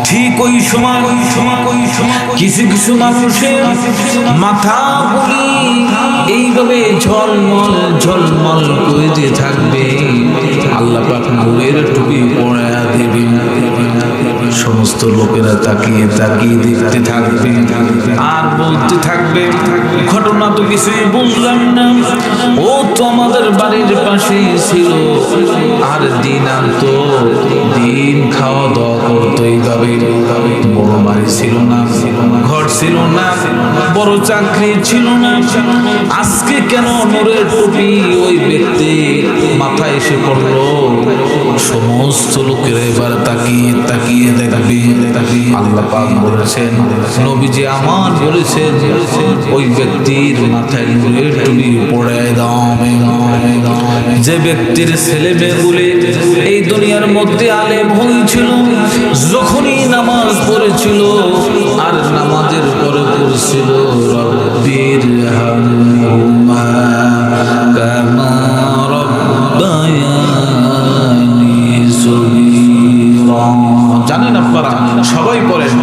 ঠিক ওই সময় কিছু কিছু মানুষের মাথা গুলি এইভাবে ঝলমল ঝলমল করে থাকবে, আল্লাহ পাক নূরের টুপি পরায়া দেবে। সমস্ত লোকেরা তাকিয়ে তাকিয়ে দেখতে থাকবে আর বলতে থাকবে, ঘটনা তো কিছুই বুঝলাম না, ও তো আমাদের বাড়ির পাশে ছিল, আর দিন আনতো, দিন খাওয়া দাওয়া করতো এইভাবে। বড় বাড়ি ছিল না, ঘর ছিল না, বড় চাকরি ছিল না, আজকে কেন নূরের টুপি ওই ব্যক্তি মাথায় এসে পড়লো? সমস্ত লোকেরা এবার তাকিয়ে তাকিয়ে দেখবে। আল্লাহ পাক বলেছেন, নবীজি আমার বলেছেন, ওই ব্যক্তির মাথায় নূরের টুপি পড়ায় দাও। যে ব্যক্তির ছেলে মেয়েগুলি এই দুনিয়ার মধ্যে আলেম হয়েছিল, যখনই নামাজ পড়েছিল আর নামাজের পরে পড়ছিল রব্বির হামহুমা কামা রাব্বায়ানি সগীরা। জানেন আপনারা সবাই পড়েন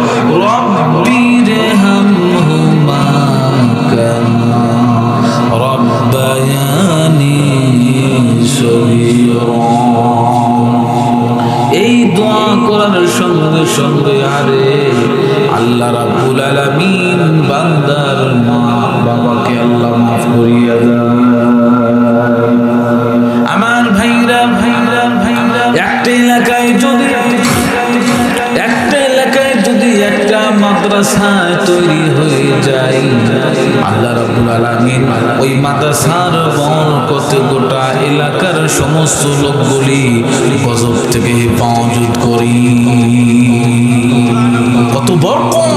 রব্বির হামহুমা কামা রাব্বায়ানি সগীরা। এই দোয়া করার সঙ্গে সঙ্গে আরে আল্লাহ রাব্বুল আলামিন বান্দার মা বাবাকে আল্লাহ মাফ করিয়া দেয়। আমার ভাইরা একটা এলাকায় যদি একটা মাদ্রাসা তৈরি হয়ে যায়, আল্লাহ রাব্বুল আলামিন ওই মাদ্রাসার বরকতে গোটা এলাকার সমস্ত লোকগুলি গজব থেকে হেফাজত করি। কত বরকত!